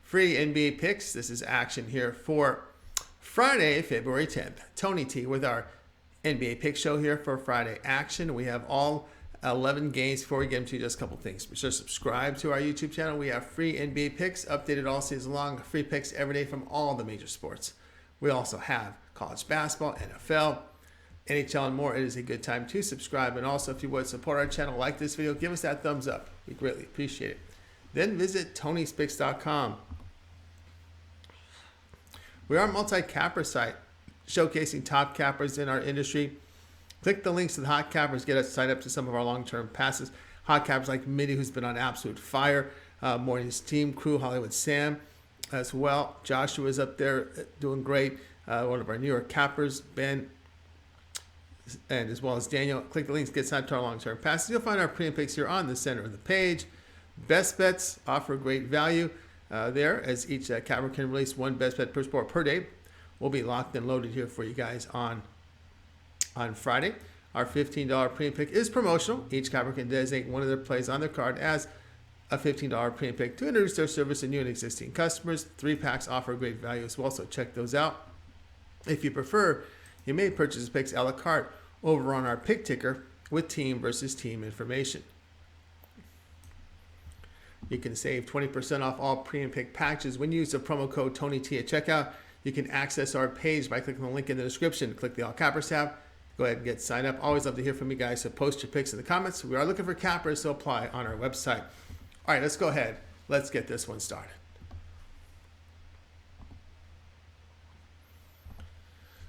free NBA picks. This is action here for Friday, February 10th. Tony T with our NBA pick show here for Friday action. We have all 11 games. Before we get into just a couple things, be sure to subscribe to our YouTube channel. We have free NBA picks updated all season long, free picks every day from all the major sports. We also have college basketball, NFL, NHL, and more. It is a good time to subscribe. And also, if you would support our channel, like this video, give us that thumbs up. We greatly appreciate it. Then visit Tony'sPicks.com. We are a multi-capper site showcasing top cappers in our industry. Click the links to the hot cappers, get us signed up to some of our long-term passes. Hot cappers like Mitty, who's been on absolute fire. Morning's team crew, Hollywood Sam as well. Joshua's up there doing great. One of our New York cappers, Ben, and as well as Daniel. Click the links, get signed up to our long-term passes. You'll find our premium picks here on the center of the page. Best bets offer great value there, as each capper can release one best bet per sport per day. We'll be locked and loaded here for you guys on Friday. Our $15 premium pick is promotional. Each capper can designate one of their plays on their card as a $15 premium pick to introduce their service to new and existing customers. 3 packs offer great value as well, so check those out. If you prefer, you may purchase picks a la carte over on our pick ticker with team versus team information. You can save 20% off all premium pick packages when you use the promo code TonyT at checkout. You can access our page by clicking the link in the description. Click the All Cappers tab. Go ahead and get signed up. Always love to hear from you guys, so post your picks in the comments. We are looking for cappers, so apply on our website. All right, let's go ahead. Let's get this one started.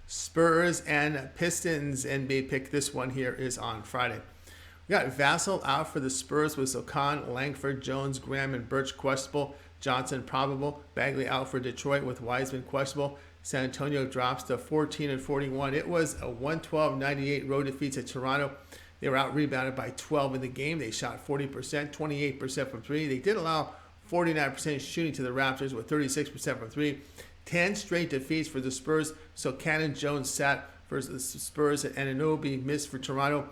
Spurs and Pistons NBA pick. This one here is on Friday. We got Vassell out for the Spurs with Sokan, Langford, Jones, Graham, and Birch questionable. Johnson probable. Bagley out for Detroit with Wiseman questionable. San Antonio drops to 14-41. It was a 112-98 road defeat to Toronto. They were out-rebounded by 12 in the game. They shot 40%, 28% from 3. They did allow 49% shooting to the Raptors with 36% from 3. 10 straight defeats for the Spurs. So Cannon Jones sat for the Spurs, and Anunoby missed for Toronto.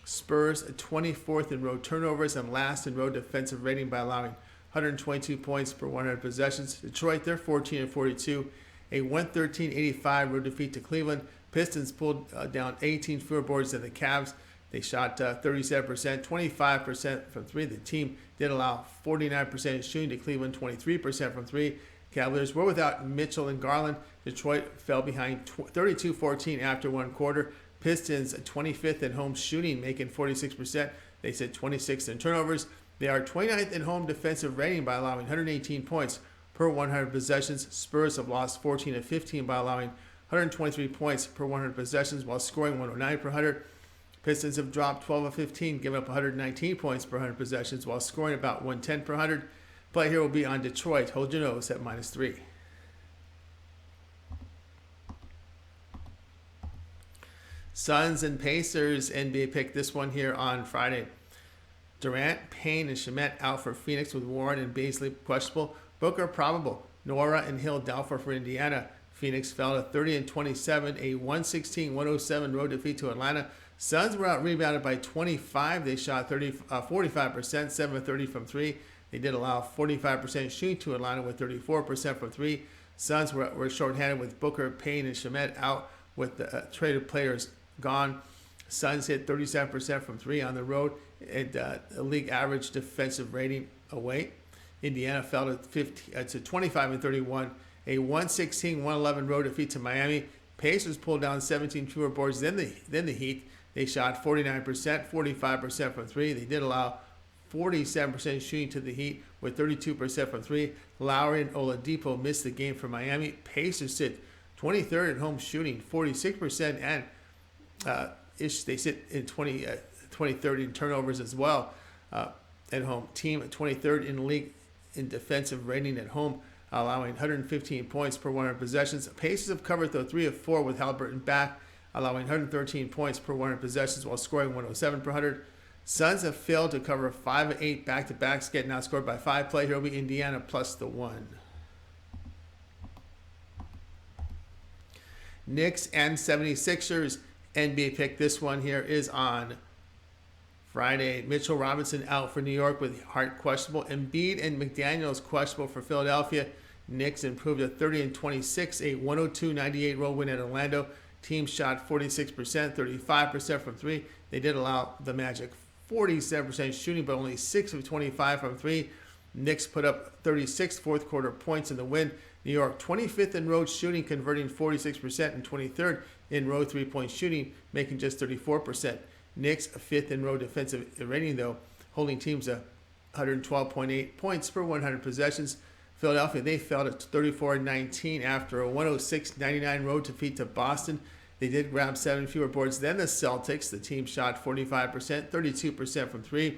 Spurs 24th in road turnovers and last in road defensive rating by allowing 122 points per 100 possessions. Detroit, they're 14-42. A 113-85 road defeat to Cleveland. Pistons pulled down 18 fewer boards than the Cavs. They shot 37%, 25% from 3. The team did allow 49% shooting to Cleveland, 23% from 3. Cavaliers were without Mitchell and Garland. Detroit fell behind 32-14 after one quarter. Pistons 25th in home shooting, making 46%. They sit 26th in turnovers. They are 29th in home defensive rating by allowing 118 points per 100 possessions. Spurs have lost 14-15 by allowing 123 points per 100 possessions while scoring 109 per 100. Pistons have dropped 12-15, giving up 119 points per 100 possessions while scoring about 110 per 100. Play here will be on Detroit. Hold your nose at -3. Suns and Pacers NBA pick. This one here on Friday. Durant, Payne, and Shamet out for Phoenix with Warren and Baisley questionable. Booker probable. Nora and Hill doubtful for Indiana. Phoenix fell to 30-27, a 116-107 road defeat to Atlanta. Suns were out rebounded by 25. They shot 45%, 7 of 30 from 3. They did allow 45% shooting to Atlanta with 34% from 3. Suns were shorthanded with Booker, Payne, and Shamet out with the traded players gone. Suns hit 37% from 3 on the road, and a league average defensive rating away. Indiana fell to 25-31, a 116-111 road defeat to Miami. Pacers pulled down 17 fewer boards than the Heat. They shot 49%, 45% from 3. They did allow 47% shooting to the Heat with 32% from 3. Lowry and Oladipo missed the game for Miami. Pacers sit 23rd in home shooting, 46%, and they sit in 23rd in turnovers as well at home. Team 23rd in the league in defensive rating at home, allowing 115 points per 100 possessions. Pacers have covered though 3 of 4 with Halliburton back, allowing 113 points per 100 possessions while scoring 107 per 100. Suns have failed to cover 5 of 8 back-to-backs, getting outscored by 5. Play here will be Indiana plus the 1. Knicks and 76ers NBA pick. This one here is on Friday. Mitchell Robinson out for New York with Hart questionable. Embiid and McDaniels questionable for Philadelphia. Knicks improved to 30-26, a 102-98 road win at Orlando. Team shot 46%, 35% from three. They did allow the Magic 47% shooting, but only 6 of 25 from three. Knicks put up 36 fourth quarter points in the win. New York 25th in road shooting, converting 46%, and 23rd in road three-point shooting, making just 34%. Knicks 5th in road defensive rating, though, holding teams to 112.8 points per 100 possessions. Philadelphia, they fell to 34-19 after a 106-99 road defeat to Boston. They did grab 7 fewer boards than the Celtics. The team shot 45%, 32% from three.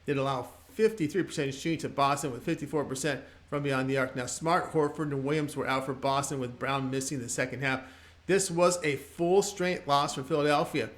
Did allow 53% shooting to Boston with 54% from beyond the arc. Now, Smart, Horford, and Williams were out for Boston with Brown missing the second half. This was a full-strength loss for Philadelphia.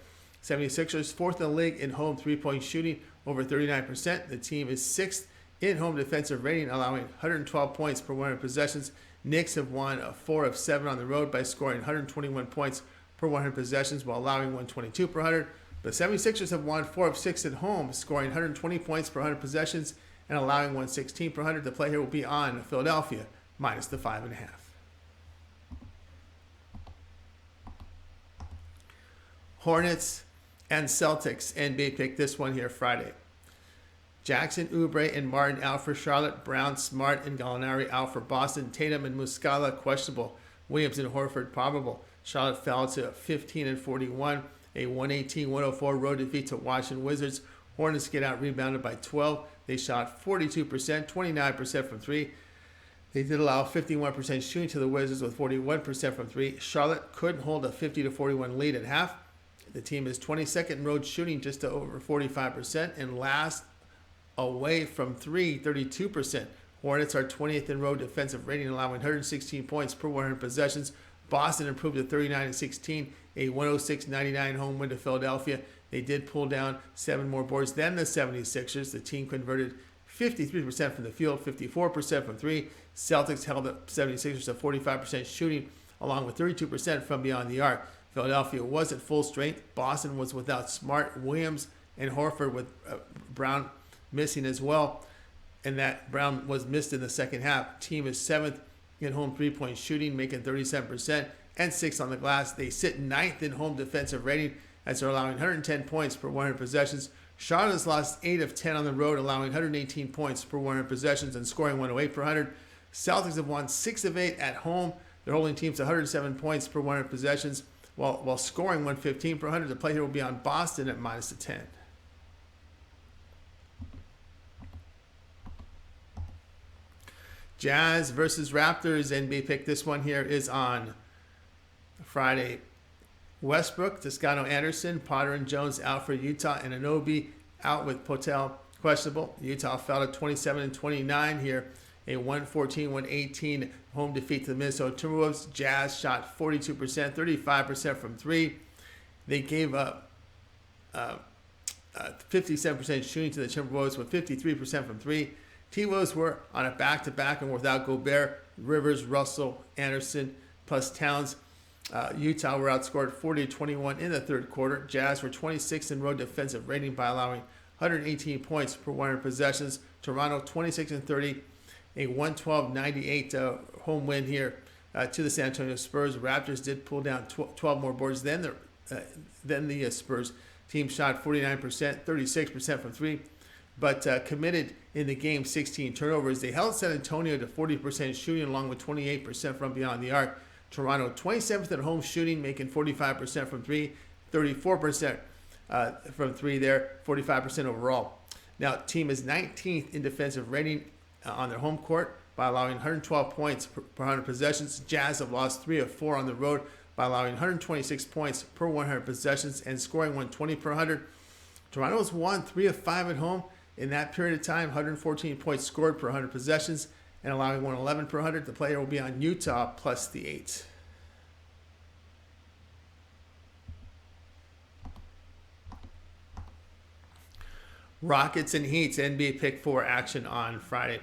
76ers, 4th in the league in home three-point shooting, over 39%. The team is 6th in home defensive rating, allowing 112 points per 100 possessions. Knicks have won 4 of 7 on the road by scoring 121 points per 100 possessions while allowing 122 per 100. The 76ers have won 4 of 6 at home, scoring 120 points per 100 possessions and allowing 116 per 100. The play here will be on Philadelphia, minus the 5.5. Hornets and Celtics, NBA pick this one here Friday. Jackson, Oubre, and Martin out for Charlotte. Brown, Smart, and Gallinari out for Boston. Tatum and Muscala questionable. Williams and Horford probable. Charlotte fell to 15-41, a 118-104 road defeat to Washington Wizards. Hornets get out rebounded by 12. They shot 42%, 29% from three. They did allow 51% shooting to the Wizards with 41% from three. Charlotte couldn't hold a 50-41 lead at half. The team is 22nd in road shooting, just over 45%, and last away from three, 32%. Hornets are 20th in road defensive rating, allowing 116 points per 100 possessions. Boston improved to 39-16, a 106-99 home win to Philadelphia. They did pull down 7 more boards than the 76ers. The team converted 53% from the field, 54% from three. Celtics held up 76ers to 45% shooting, along with 32% from beyond the arc. Philadelphia was at full strength. Boston was without Smart, Williams, and Horford, with Brown missing as well. And that Brown was missed in the second half. Team is 7th in home three-point shooting, making 37%, and 6th on the glass. They sit 9th in home defensive rating, as they're allowing 110 points per 100 possessions. Charlotte has lost 8 of 10 on the road, allowing 118 points per 100 possessions and scoring 108 per 100. Celtics have won 6 of 8 at home. They're holding teams to 107 points per 100 possessions while scoring 115 per 100. The play here will be on Boston at minus the 10. Jazz versus Raptors. NBA pick this one here is on Friday. Westbrook, Toscano Anderson, Potter and Jones out for Utah, and Anunoby out with Potel questionable. Utah fell to 27-29 here. A 114-118 home defeat to the Minnesota Timberwolves. Jazz shot 42%, 35% from three. They gave up 57% shooting to the Timberwolves with 53% from three. T-Wolves were on a back-to-back and without Gobert, Rivers, Russell, Anderson, plus Towns. Utah were outscored 40-21 in the third quarter. Jazz were 26th in road defensive rating by allowing 118 points per 100 possessions. Toronto 26-30, a 112-98 home win here to the San Antonio Spurs. Raptors did pull down 12 more boards than the Spurs. Team shot 49%, 36% from three, but committed in the game 16 turnovers. They held San Antonio to 40% shooting along with 28% from beyond the arc. Toronto 27th at home shooting, making 45% from three, 34% from three there, 45% overall. Now, team is 19th in defensive rating on their home court by allowing 112 points per 100 possessions. Jazz have lost 3 of 4 on the road by allowing 126 points per 100 possessions and scoring 120 per 100. Toronto has won 3 of 5 at home in that period of time, 114 points scored per 100 possessions and allowing 111 per 100. The player will be on Utah plus the 8. Rockets and Heats, NBA pick 4 action on Friday.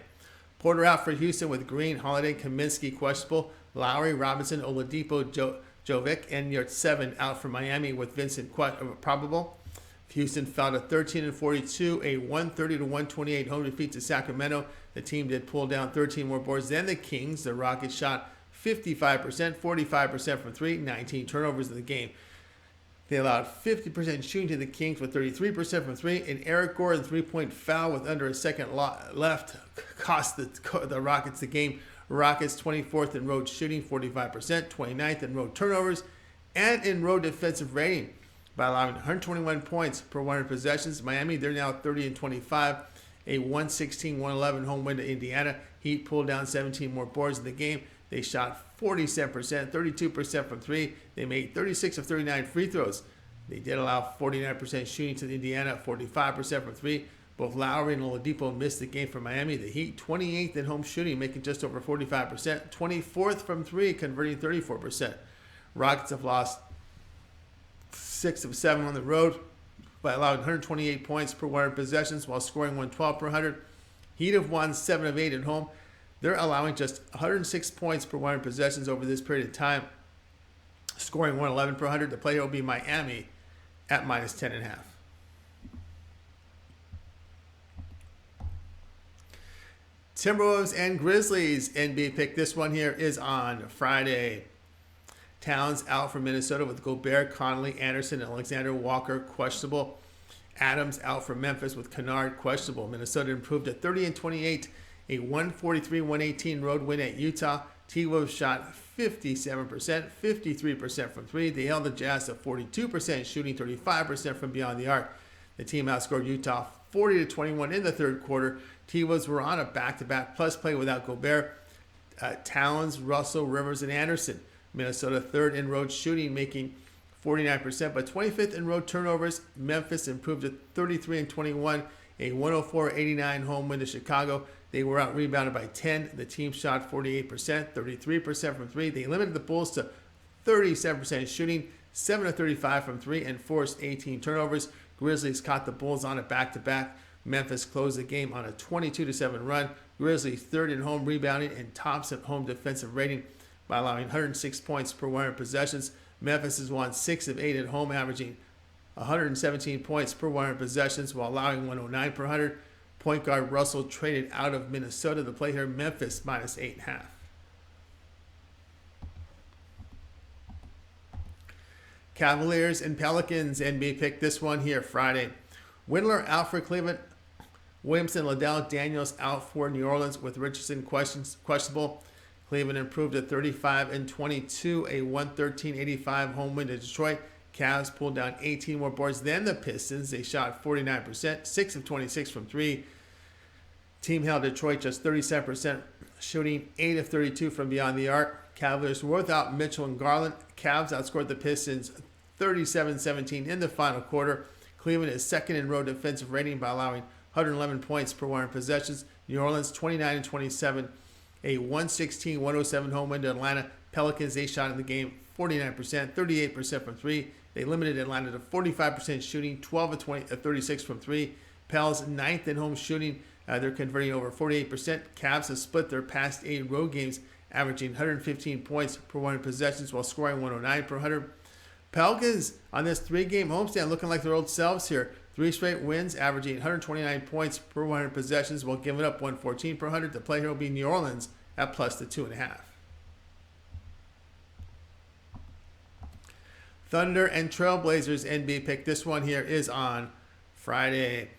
Porter out for Houston with Green, Holiday, Kaminsky questionable. Lowry, Robinson, Oladipo, Jovic, and Yurt 7 out for Miami with Vincent probable. Houston fell to 13-42, a 130-128 home defeat to Sacramento. The team did pull down 13 more boards than the Kings. The Rockets shot 55%, 45% from three, 19 turnovers in the game. They allowed 50% shooting to the Kings with 33% from three. An Eric Gordon three-point foul with under a second left cost the Rockets the game. Rockets 24th in road shooting, 45%, 29th in road turnovers, and in road defensive rating by allowing 121 points per 100 possessions. Miami, they're now 30-25, a 116-111 home win to Indiana. Heat pulled down 17 more boards in the game. They shot 47%, 32% from three. They made 36 of 39 free throws. They did allow 49% shooting to Indiana, 45% from three. Both Lowry and Oladipo missed the game for Miami. The Heat, 28th in home shooting, making just over 45%. 24th from three, converting 34%. Rockets have lost 6 of 7 on the road by allowing 128 points per 100 possessions while scoring 112 per 100. Heat have won 7 of 8 at home. They're allowing just 106 points per 100 possessions over this period of time, scoring 111 per 100. The player will be Miami at minus 10.5. Timberwolves and Grizzlies NBA pick. This one here is on Friday. Towns out for Minnesota with Gobert, Conley, Anderson, and Alexander Walker questionable. Adams out for Memphis with Kennard questionable. Minnesota improved to 30-28, a 143-118 road win at Utah. T-Wolves shot 57%, 53% from three. They held the Jazz to 42%, shooting 35% from beyond the arc. The team outscored Utah 40-21 in the third quarter. T-Wolves were on a back-to-back plus play without Gobert, Towns, Russell, Rivers, and Anderson. Minnesota third in road shooting, making 49%, but 25th in road turnovers. Memphis improved to 33-21, a 104-89 home win to Chicago. They were out rebounded by 10. The team shot 48%, 33% from three. They limited the Bulls to 37% shooting, 7 of 35 from three, and forced 18 turnovers. Grizzlies caught the Bulls on a back-to-back. Memphis closed the game on a 22-7 run. Grizzlies third in home rebounding and tops at home defensive rating by allowing 106 points per 100 possessions. Memphis has won 6 of 8 at home, averaging 117 points per 100 possessions while allowing 109 per 100. Point guard Russell traded out of Minnesota to play here. Memphis minus 8.5. Cavaliers and Pelicans NBA pick. This one here Friday. Windler out for Cleveland. Williamson, Liddell, Daniels out for New Orleans with Richardson questionable. Cleveland improved to 35-22, a 113-85 home win to Detroit. Cavs pulled down 18 more boards than the Pistons. They shot 49%, 6 of 26 from three. Team held Detroit just 37% shooting, 8 of 32 from beyond the arc. Cavaliers were without Mitchell and Garland. Cavs outscored the Pistons 37-17 in the final quarter. Cleveland is second in road defensive rating by allowing 111 points per 100 possessions. New Orleans 29-27, a 116-107 home win to Atlanta. Pelicans, they shot in the game 49%, 38% from three. They limited Atlanta to 45% shooting, 12 of 36 from three. Pels ninth in home shooting. They're converting over 48%. Cavs have split their past 8 road games, averaging 115 points per 100 possessions while scoring 109 per 100. Pelicans on this 3-game homestand looking like their old selves here. 3 straight wins, averaging 129 points per 100 possessions while giving up 114 per 100. The play here will be New Orleans at plus the 2.5. Thunder and Trailblazers NBA pick. This one here is on Friday.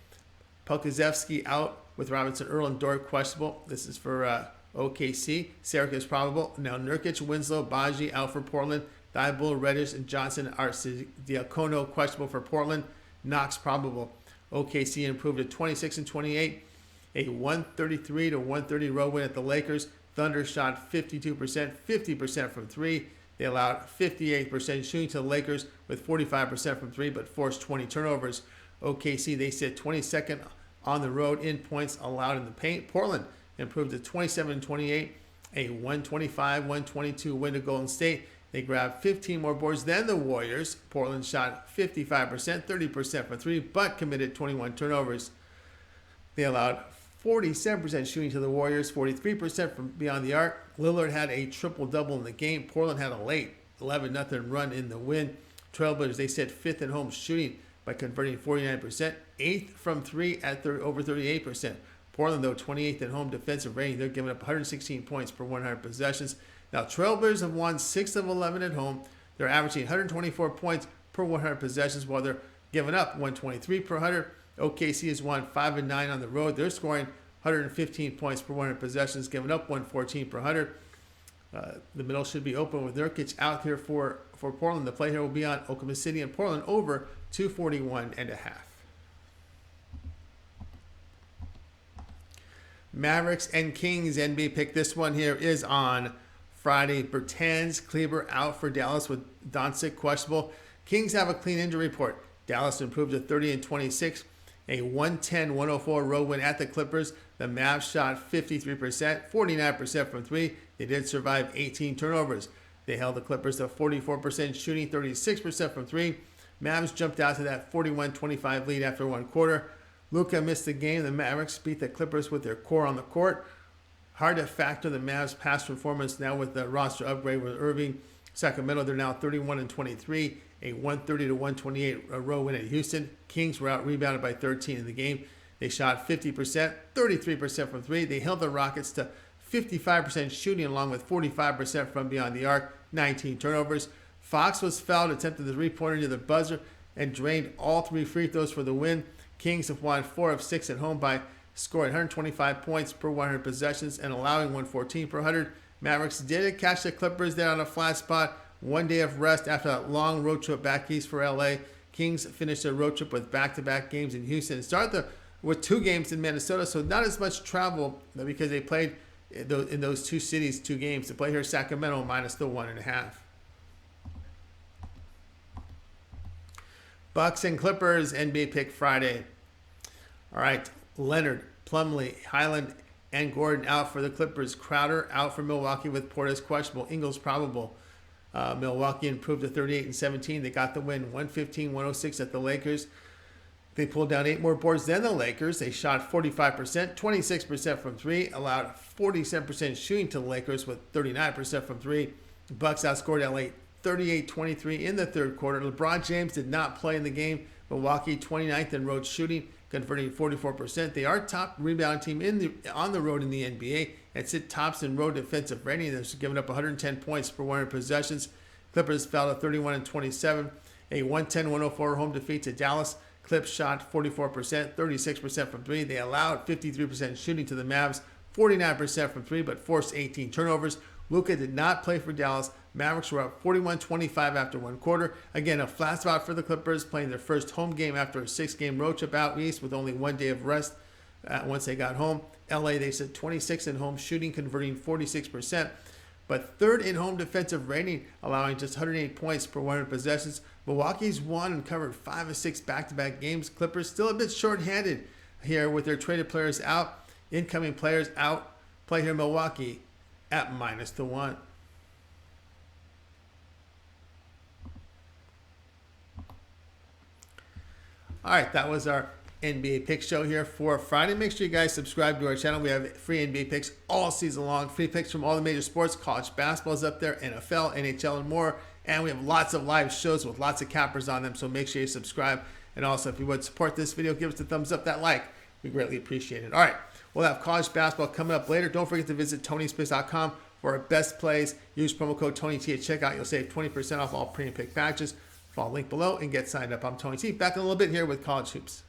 Pokusevski out with Robinson, Earl, and Dort questionable. This is for OKC. Syracuse probable. Now Nurkic, Winslow, Baji out for Portland. Thibault, Reddish, and Johnson are Diacono questionable for Portland. Knox probable. OKC improved to 26-28, a 133-130 road win at the Lakers. Thunder shot 52%, 50% from three. They allowed 58% shooting to the Lakers with 45% from three, but forced 20 turnovers. OKC, they sit 22nd on the road in points allowed in the paint. Portland improved to 27-28, a 125-122 win to Golden State. They grabbed 15 more boards than the Warriors. Portland shot 55%, 30% from three, but committed 21 turnovers. They allowed 47% shooting to the Warriors, 43% from beyond the arc. Lillard had a triple-double in the game. Portland had a late 11-0 run in the win. Trailblazers, they sit 5th in home shooting by converting 49%, 8th from 3 at over 38%. Portland, though, 28th in home defensive rating. They're giving up 116 points per 100 possessions. Now, Trailblazers have won 6 of 11 at home. They're averaging 124 points per 100 possessions, while they're giving up 123 per 100. OKC has won 5 and 9 on the road. They're scoring 115 points per 100 possessions, giving up 114 per 100. The middle should be open with Nurkic out here for Portland. The play here will be on Oklahoma City and Portland over 241.5. Mavericks and Kings NBA pick. This one here is on Friday. Bertans, Kleber out for Dallas with Doncic questionable. Kings have a clean injury report. Dallas improved to 30-26, a 110-104 road win at the Clippers. The Mavs shot 53%, 49% from 3. They did survive 18 turnovers. They held the Clippers to 44% shooting, 36% from 3. Mavs jumped out to that 41-25 lead after one quarter. Luka missed the game. The Mavericks beat the Clippers with their core on the court. Hard to factor the Mavs' past performance now with the roster upgrade with Irving. Sacramento, they're now 31-23, a 130-128 road win at Houston. Kings were out rebounded by 13 in the game. They shot 50%, 33% from 3. They held the Rockets to 55% shooting along with 45% from beyond the arc, 19 turnovers. Fox was fouled, attempted the three-pointer near the buzzer, and drained all 3 free throws for the win. Kings have won 4 of 6 at home by scoring 125 points per 100 possessions and allowing 114 per 100. Mavericks did catch the Clippers there on a flat spot. 1 day of rest after that long road trip back east for LA. Kings finished their road trip with back-to-back games in Houston. Started with 2 games in Minnesota, so not as much travel because they played in those 2 cities 2 games. To play here Sacramento minus the 1.5. Bucks and Clippers NBA pick Friday. All right, Leonard, Plumlee, Highland, and Gordon out for the Clippers. Crowder out for Milwaukee with Portis questionable. Ingles probable. Milwaukee improved to 38-17. They got the win 115-106 at the Lakers. They pulled down 8 more boards than the Lakers. They shot 45%, 26% from 3, allowed 47% shooting to the Lakers with 39% from 3. The Bucks outscored LA 38-23 in the third quarter. LeBron James did not play in the game. Milwaukee 29th in road shooting, converting 44%. They are top rebound team on the road in the NBA and sit tops in road defensive rating. They're giving up 110 points per 100 possessions. Clippers fell to 31-27, a 110-104 home defeat to Dallas. Clips shot 44%, 36% from 3. They allowed 53% shooting to the Mavs, 49% from 3, but forced 18 turnovers. Luka did not play for Dallas. Mavericks were up 41-25 after one quarter. Again, a flat spot for the Clippers, playing their first home game after a 6-game road trip out east with only 1 day of rest once they got home. LA, they said 26 in home shooting, converting 46%, but 3rd in home defensive rating, allowing just 108 points per 100 possessions. Milwaukee's won and covered 5 of 6 back-to-back games. Clippers still a bit short-handed here with their traded players out, incoming players out. Play here Milwaukee at minus the 1. All right, that was our NBA pick show here for Friday. Make sure you guys subscribe to our channel. We have free NBA picks all season long. Free picks from all the major sports. College basketball is up there, NFL, NHL, and more. And we have lots of live shows with lots of cappers on them, so make sure you subscribe. And also, if you would support this video, give us a thumbs up, that like. We greatly appreciate it. All right, we'll have college basketball coming up later. Don't forget to visit TonySpace.com for our best plays. Use promo code TonyT at checkout. You'll save 20% off all premium pick packages. Follow the link below and get signed up. I'm Tony T. Back in a little bit here with College Hoops.